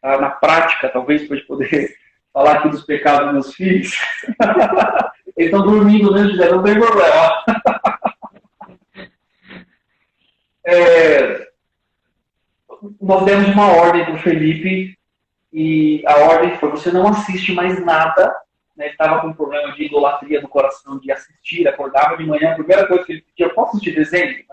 tá? Na prática, talvez, para eu poder falar aqui dos pecados dos meus filhos, eles estão dormindo mesmo, José, não tem problema. Nós demos uma ordem para o Felipe, e a ordem foi, você não assiste mais nada, né? Ele estava com um problema de idolatria no coração, de assistir, acordava de manhã, a primeira coisa que ele pedia, eu posso assistir desenho?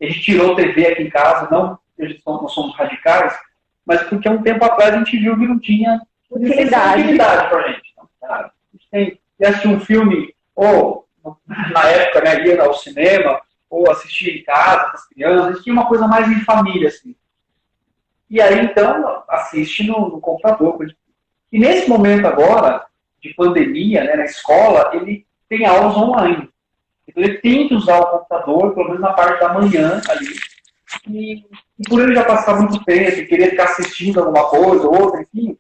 A gente tirou a TV aqui em casa, não porque nós somos radicais, mas porque há um tempo atrás a gente viu que não tinha utilidade para a gente. Então, cara, a gente ia assistir um filme, ou na época, né, ia ao cinema, ou assistir em casa com as crianças, a gente tinha uma coisa mais em família, assim. E aí, então, assiste no computador. E nesse momento agora, de pandemia, né, na escola, ele tem aulas online. Então ele tem que usar o computador, pelo menos na parte da manhã ali. E por ele já passar muito tempo, e querer ficar assistindo alguma coisa, outra, enfim,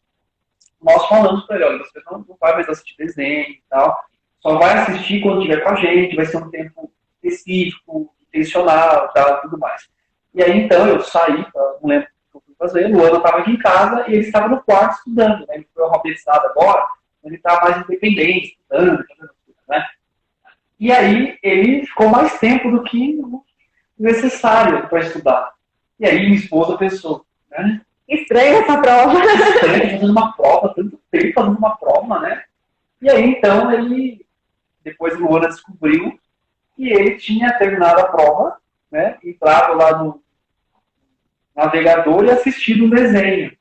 nós falamos para ele, olha, você não vai mais assistir desenho e tal, só vai assistir quando estiver com a gente, vai ser um tempo específico, intencional, tal, tudo mais. E aí, então, eu saí, não lembro se eu fui fazer. Luana estava aqui em casa e ele estava no quarto estudando, né? Ele foi alfabetizado agora, ele está mais independente, estudando, né? E aí ele ficou mais tempo do que necessário para estudar. E aí minha esposa pensou, né? Estranha essa prova. Estranho fazendo uma prova, tanto tempo fazendo uma prova, né? E aí então depois Luana descobriu que ele tinha terminado a prova, né? Entrado lá no navegador e assistido um desenho,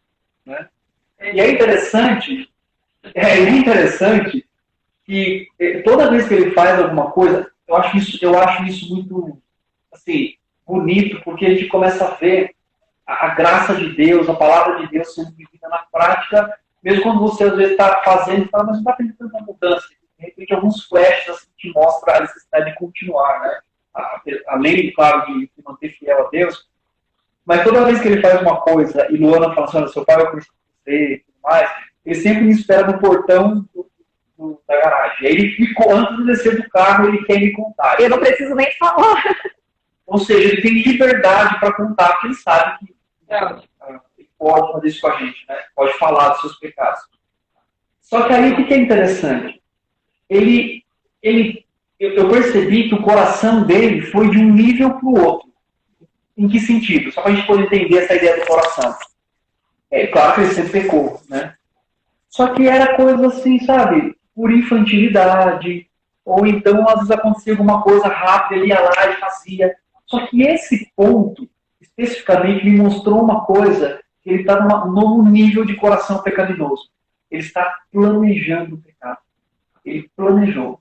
né? E é interessante que toda vez que ele faz alguma coisa, eu acho isso muito assim, bonito, porque a gente começa a ver a graça de Deus, a palavra de Deus sendo vivida na prática, mesmo quando você às vezes está fazendo e fala, mas não está tendo tanta mudança. De repente, alguns flashes assim, que mostram a necessidade de continuar, né? Além, claro, de manter fiel a Deus, mas toda vez que ele faz uma coisa e Luana fala assim, seu pai vai conhecer você e tudo mais, ele sempre me espera no portão da garagem. Aí ele ficou, antes de descer do carro, ele quer me contar. Eu não preciso nem falar. Ou seja, ele tem liberdade para contar, porque ele sabe que ele pode fazer isso com a gente, né? Pode falar dos seus pecados. Só que aí o que é interessante? Eu percebi que o coração dele foi de um nível para o outro. Em que sentido? Só para a gente poder entender essa ideia do coração. É claro que ele sempre pecou, né? Só que era coisa assim, sabe? Por infantilidade. Ou então, às vezes, acontecia alguma coisa rápida, ele ia lá e fazia. Só que esse ponto, especificamente, me mostrou uma coisa, que ele está num novo nível de coração pecaminoso. Ele está planejando o pecado. Ele planejou.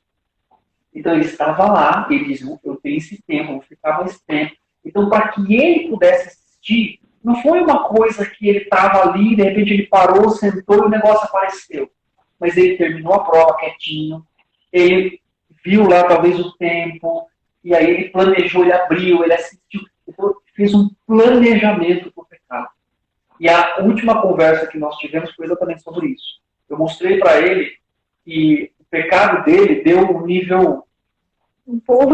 Então, ele estava lá, ele diz, eu tenho esse tempo, vou ficar mais tempo. Então, para que ele pudesse assistir, não foi uma coisa que ele estava ali, de repente ele parou, sentou e o negócio apareceu. Mas ele terminou a prova quietinho, ele viu lá talvez o tempo, e aí ele planejou, ele abriu, ele assistiu, então fez um planejamento para o pecado. E a última conversa que nós tivemos foi exatamente sobre isso. Eu mostrei para ele que o pecado dele deu um nível Um pouco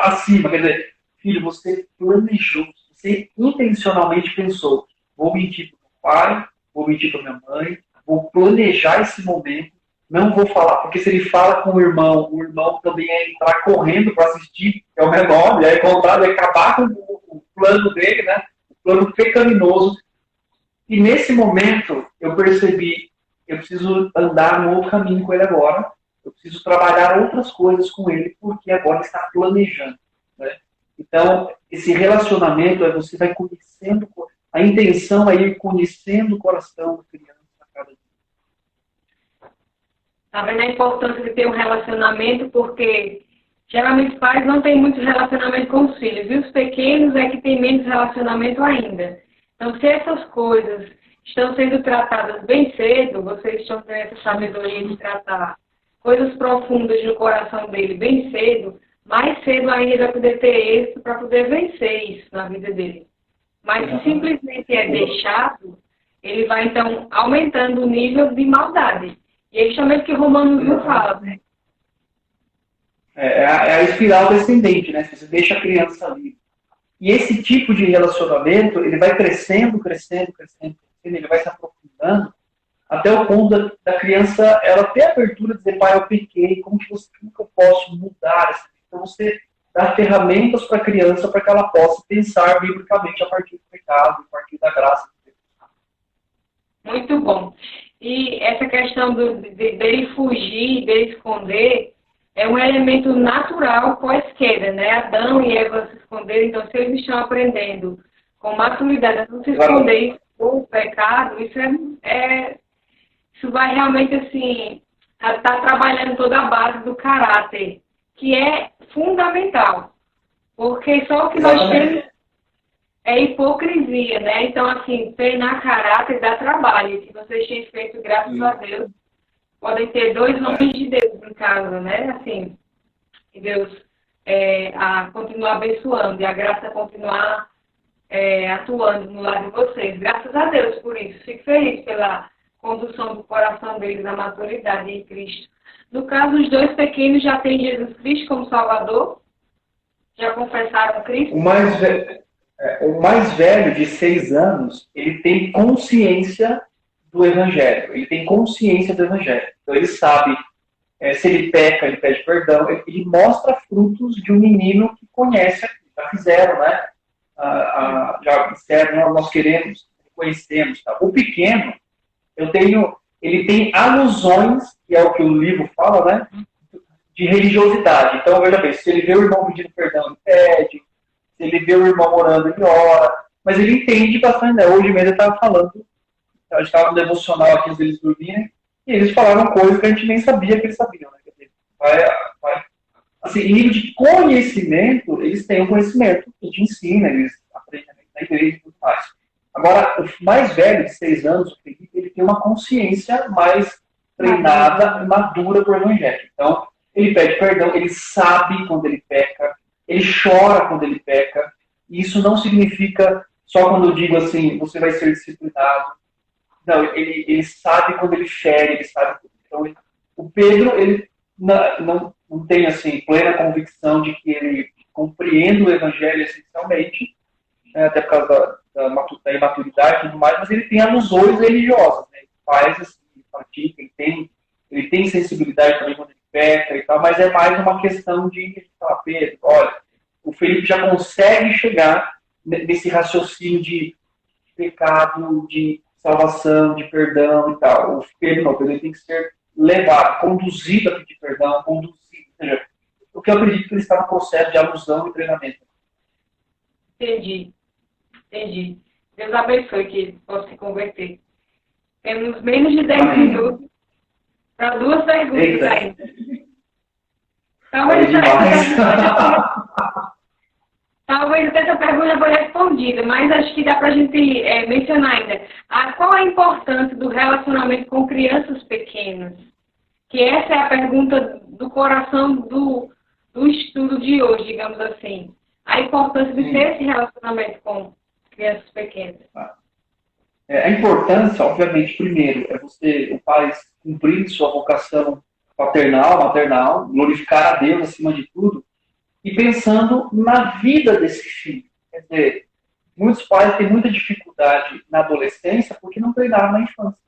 acima, quer dizer, filho, você planejou, você intencionalmente pensou, vou mentir para o meu pai, vou mentir para minha mãe, vou planejar esse momento, não vou falar, porque se ele fala com o irmão também é entrar correndo para assistir, que é o menor, e aí contrário, é acabar com o plano dele, né? O plano pecaminoso. E nesse momento eu percebi, eu preciso andar no outro caminho com ele agora, eu preciso trabalhar outras coisas com ele, porque agora ele está planejando, né? Então, esse relacionamento é você vai conhecendo, a intenção é ir conhecendo o coração da criança a cada dia. Tá vendo a importância de ter um relacionamento, porque geralmente os pais não têm muito relacionamento com os filhos, e os pequenos é que têm menos relacionamento ainda. Então, se essas coisas estão sendo tratadas bem cedo, vocês estão tendo essa sabedoria de tratar coisas profundas no coração dele bem cedo, mais cedo ainda ele vai poder ter êxito para poder vencer isso na vida dele. Mas se simplesmente é deixado, ele vai então aumentando o nível de maldade. E é justamente o que Romanos não fala, né? É a espiral descendente, né? Você deixa a criança ali. E esse tipo de relacionamento, ele vai crescendo, ele vai se aprofundando, até o ponto da criança, ela ter a abertura de dizer, pai, eu pequei, como que eu posso mudar isso? Então você dá ferramentas para a criança para que ela possa pensar biblicamente a partir do pecado, a partir da graça de Deus. Muito bom. E essa questão dele fugir, dele esconder, é um elemento natural pós-queda, né? Adão e Eva se esconderam, então se eles estão aprendendo com maturidade a não se esconder do pecado, isso vai realmente, assim, estar trabalhando toda a base do caráter, que é fundamental. Porque só o que nós temos é hipocrisia, né? Então, assim, treinar caráter dá trabalho. Que vocês têm feito, graças a Deus, podem ter 2 homens de Deus em casa, né? Assim, e Deus a continuar abençoando e a graça continuar atuando no lado de vocês. Graças a Deus por isso. Fico feliz pela condução do coração deles à maturidade em Cristo. No caso, os 2 pequenos já têm Jesus Cristo como Salvador? Já confessaram Cristo? O mais velho, O mais velho, de 6 anos, ele tem consciência do Evangelho. Ele tem consciência do Evangelho. Então ele sabe, se ele peca, ele pede perdão. Ele mostra frutos de um menino que conhece, já fizeram, né? Já disseram, nós queremos, conhecemos. Tá? O pequeno, ele tem alusões, que é o que o livro fala, né? De religiosidade. Então, veja bem, se ele vê o irmão pedindo perdão, ele pede. Se ele vê o irmão orando, ele ora. Mas ele entende bastante, né? Hoje mesmo eu estava falando, a gente estava no devocional aqui, eles dormirem, e eles falaram coisas que a gente nem sabia que eles sabiam, né? Quer dizer, assim, em nível de conhecimento, eles têm o conhecimento, a gente ensina, eles aprendem na igreja e tudo mais. Agora, o mais velho, de 6 anos, o Felipe, ele tem uma consciência mais treinada e madura do Evangelho. Então, ele pede perdão, ele sabe quando ele peca, ele chora quando ele peca. E isso não significa só quando eu digo assim, você vai ser disciplinado. Não, ele sabe quando ele fere, ele sabe. Então, o Pedro, ele não tem assim, plena convicção de que ele compreende o Evangelho essencialmente, até por causa da imaturidade e tudo mais, mas ele tem alusões religiosas. Né? Ele faz assim, ele pratica, ele tem sensibilidade também quando ele peca e tal, mas é mais uma questão de falar, Pedro, olha, o Felipe já consegue chegar nesse raciocínio de pecado, de salvação, de perdão e tal. O Pedro não, ele tem que ser levado, conduzido a pedir perdão, conduzido. Ou seja, o que eu acredito que ele está no processo de alusão e treinamento. Entendi. Deus abençoe que possa se converter. Temos menos de 10 minutos para 2 perguntas ainda. Talvez essa pergunta foi respondida, mas acho que dá para a gente mencionar ainda. Qual a importância do relacionamento com crianças pequenas? Que essa é a pergunta do coração do estudo de hoje, digamos assim. A importância de ter esse relacionamento com crianças pequenas. A importância, obviamente, primeiro, é o pai cumprir sua vocação paternal, maternal, glorificar a Deus acima de tudo, e pensando na vida desse filho. Quer dizer, muitos pais têm muita dificuldade na adolescência porque não treinaram na infância.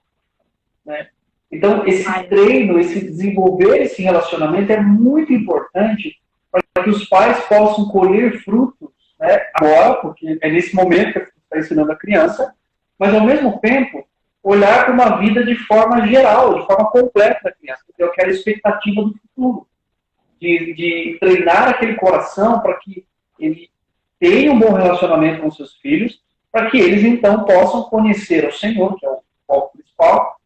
Né? Então, esse treino, esse desenvolver esse relacionamento é muito importante para que os pais possam colher frutos, né, agora, porque é nesse momento que você está ensinando a criança, mas, ao mesmo tempo, olhar para uma vida de forma geral, de forma completa da criança, porque eu quero a expectativa do futuro. De treinar aquele coração para que ele tenha um bom relacionamento com seus filhos, para que eles, então, possam conhecer o Senhor, que é o foco principal,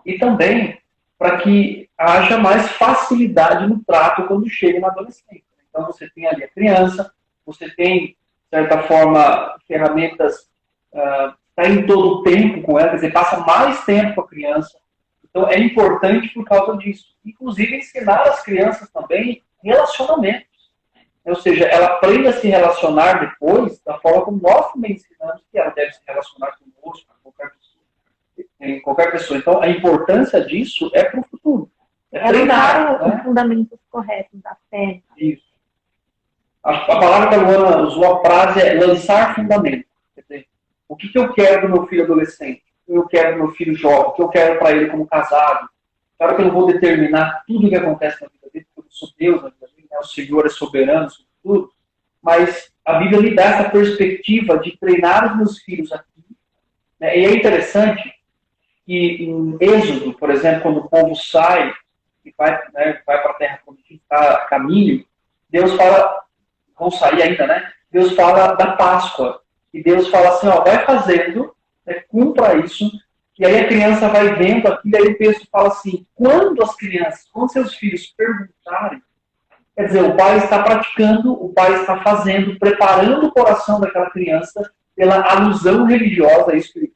e também para que haja mais facilidade no trato quando chega na adolescência. Então, você tem ali a criança, você tem, de certa forma, ferramentas, está em todo o tempo com ela, quer dizer, passa mais tempo com a criança. Então, é importante por causa disso. Inclusive, ensinar as crianças também relacionamentos. Ou seja, ela aprende a se relacionar depois da forma como nós também ensinamos que ela deve se relacionar conosco, com qualquer pessoa. Então, a importância disso é para o futuro. É treinar. Os fundamentos corretos da fé. Isso. A palavra que a Luana usou, a frase é lançar fundamento. Quer dizer, o que eu quero do meu filho adolescente? O que eu quero do meu filho jovem? O que eu quero para ele como casado? Claro que eu não vou determinar tudo o que acontece na vida dele, porque eu sou Deus na vida dele, né? O Senhor é soberano sobre tudo, mas a Bíblia me dá essa perspectiva de treinar os meus filhos aqui. Né? E é interessante que em Êxodo, por exemplo, quando o povo sai e vai para a terra prometida, está a caminho, Deus fala, vão sair ainda, né? Deus fala da Páscoa. E Deus fala assim, vai fazendo, cumpra isso, e aí a criança vai vendo aquilo, e aí o texto fala assim, quando seus filhos perguntarem, quer dizer, o pai está praticando, o pai está fazendo, preparando o coração daquela criança pela alusão religiosa, isso que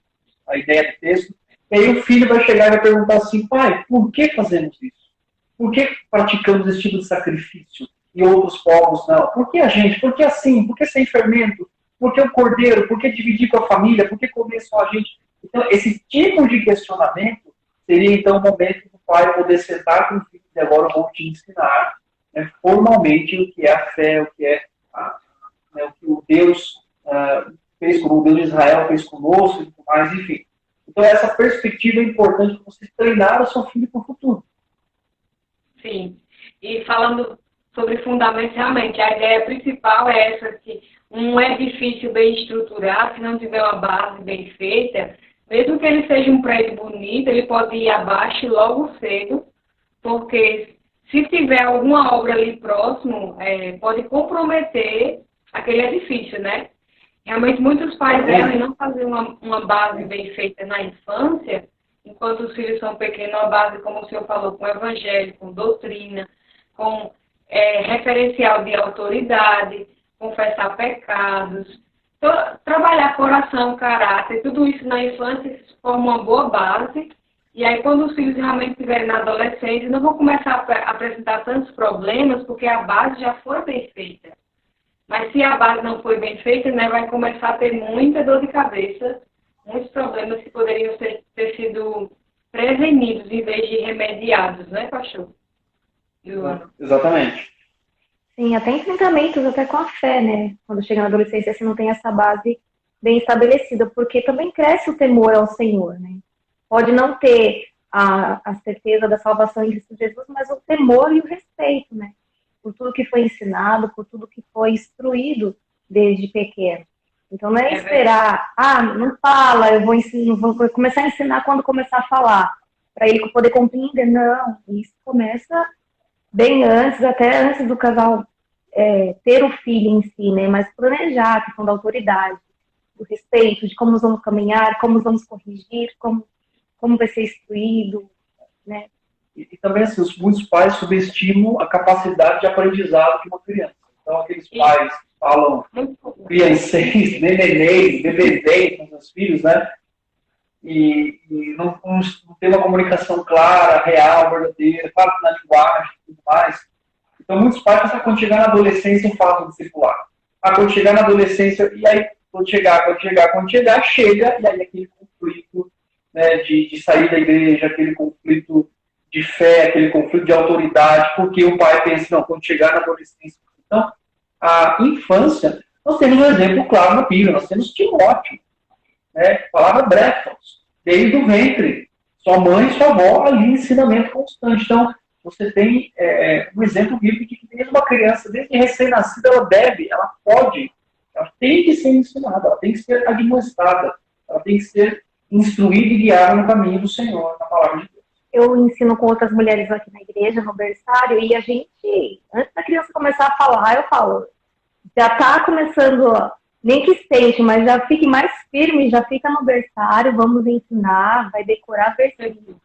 a ideia do texto, e aí o filho vai chegar e vai perguntar assim, pai, por que fazemos isso? Por que praticamos esse tipo de sacrifício? E outros povos não. Por que a gente? Por que assim? Por que sem fermento? Por que o cordeiro? Por que dividir com a família? Por que comer só a gente? Então, esse tipo de questionamento seria, então, o momento do pai poder sentar com o filho e agora eu vou te ensinar formalmente o que é a fé, o que é o que o Deus fez com o Deus de Israel, fez conosco e tudo mais, enfim. Então, essa perspectiva é importante para você treinar o seu filho para o futuro. Sim. E falando sobre fundamentos, realmente, a ideia principal é essa, que um edifício bem estruturado, se não tiver uma base bem feita, mesmo que ele seja um prédio bonito, ele pode ir abaixo logo cedo, porque se tiver alguma obra ali próximo, pode comprometer aquele edifício, né? Realmente, muitos pais erram em não fazer uma base bem feita na infância, enquanto os filhos são pequenos, uma base, como o senhor falou, com evangelho, com doutrina, com referencial de autoridade, confessar pecados, trabalhar coração, caráter, tudo isso na infância forma uma boa base. E aí, quando os filhos realmente estiverem na adolescência, não vão começar a apresentar tantos problemas, porque a base já foi bem feita. Mas se a base não foi bem feita, né, vai começar a ter muita dor de cabeça, muitos problemas que poderiam ter sido prevenidos em vez de remediados, né, pastor? Exatamente. Sim, até enfrentamentos até com a fé, né? Quando chega na adolescência, se não tem essa base bem estabelecida, porque também cresce o temor ao Senhor, né? Pode não ter a certeza da salvação em Cristo Jesus, mas o temor e o respeito, né? Por tudo que foi ensinado, por tudo que foi instruído desde pequeno. Então não é esperar, não fala, eu vou começar a ensinar quando começar a falar, para ele poder compreender. Não, isso começa bem antes, até antes do casal ter o filho em si, né? Mas planejar a questão da autoridade, do respeito, de como nós vamos caminhar, como nós vamos corrigir, como vai ser instruído, né? E também, assim, muitos pais subestimam a capacidade de aprendizado de uma criança. Então, aqueles pais que falam criancês, nenenês, bebedês com seus filhos, né? E não tem uma comunicação clara, real, verdadeira, claro que na linguagem e tudo mais. Então, muitos pais pensam que quando chegar na adolescência, fazem o discipular. Quando chegar na adolescência, e aí, quando chegar, chega, e aí aquele conflito, né, de sair da igreja, aquele conflito de fé, aquele conflito de autoridade, porque o pai pensa, não, quando chegar na adolescência. Então, a infância, nós temos um exemplo claro na Bíblia, nós temos Timóteo, né, palavra brefos, desde o ventre, sua mãe e sua avó, ali, ensinamento constante. Então, você tem um exemplo bíblico de que desde uma criança, desde recém-nascida, ela pode, ela tem que ser ensinada, ela tem que ser admoestada, ela tem que ser instruída e guiada no caminho do Senhor, na palavra de Deus. Eu ensino com outras mulheres aqui na igreja, no berçário, e a gente, antes da criança começar a falar, eu falo, já está começando, nem que esteja, mas já fique mais firme, já fica no berçário, vamos ensinar, vai decorar versículo.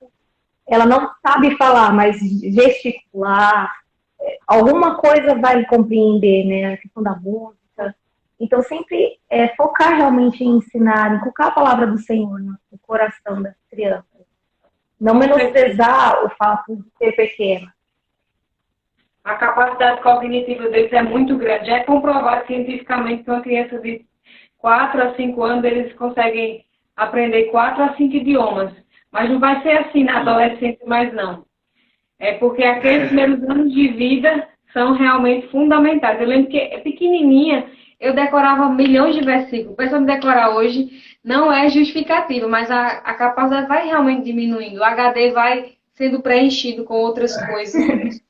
Ela não sabe falar, mas gesticular, alguma coisa vai compreender, né, a questão da música. Então, sempre focar realmente em ensinar, inculcar a palavra do Senhor no coração das crianças. Não menosprezar o fato de ser pequena. A capacidade cognitiva deles é muito grande. Já é comprovado cientificamente que uma criança de 4 a 5 anos, eles conseguem aprender 4 a 5 idiomas. Mas não vai ser assim na adolescência mais não. É porque aqueles primeiros anos de vida são realmente fundamentais. Eu lembro que pequenininha, eu decorava milhões de versículos. Pensando em decorar hoje, não é justificativa, mas a capacidade vai realmente diminuindo. O HD vai sendo preenchido com outras coisas.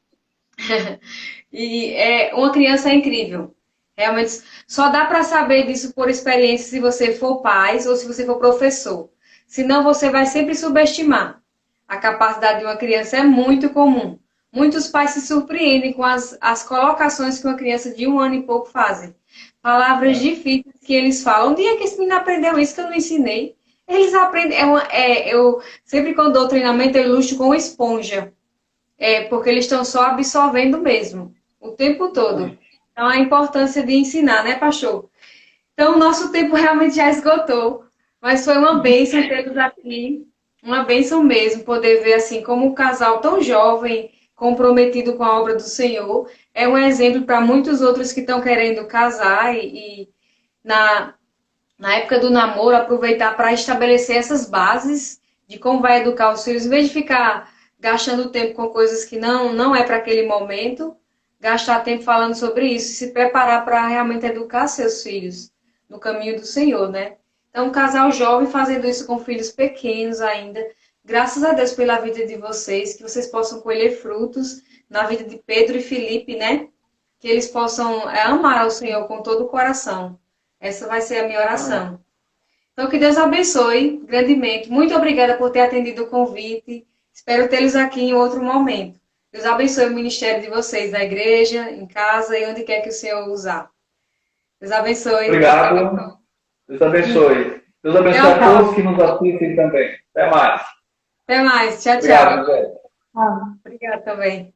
E uma criança é incrível. Realmente, só dá para saber disso por experiência se você for pai ou se você for professor. Senão você vai sempre subestimar. A capacidade de uma criança é muito comum. Muitos pais se surpreendem com as colocações que uma criança de 1 ano e pouco fazem. Palavras difíceis que eles falam. Onde é que esse menino aprendeu isso que eu não ensinei? Eles aprendem. Eu sempre quando dou treinamento, eu ilustro com esponja. Porque eles estão só absorvendo mesmo, o tempo todo. Então, a importância de ensinar, né, pastor? Então, o nosso tempo realmente já esgotou. Mas foi uma bênção tê-los aqui. Uma bênção mesmo, poder ver assim como um casal tão jovem, comprometido com a obra do Senhor, é um exemplo para muitos outros que estão querendo casar e na época do namoro, aproveitar para estabelecer essas bases de como vai educar os filhos, em vez de ficar gastando tempo com coisas que não é para aquele momento, gastar tempo falando sobre isso, se preparar para realmente educar seus filhos. no caminho do Senhor, né? Então, um casal jovem fazendo isso com filhos pequenos ainda. Graças a Deus pela vida de vocês, que vocês possam colher frutos na vida de Pedro e Felipe, né? Que eles possam amar ao Senhor com todo o coração. Essa vai ser a minha oração. Então, que Deus abençoe grandemente. Muito obrigada por ter atendido o convite. Espero tê-los aqui em outro momento. Deus abençoe o ministério de vocês, na igreja, em casa e onde quer que o Senhor usar. Deus abençoe. Obrigado. Deus abençoe. Deus abençoe a todos que nos assistem também. Até mais. Até mais. Tchau, tchau. Obrigado, Zé. Ah. Obrigada também.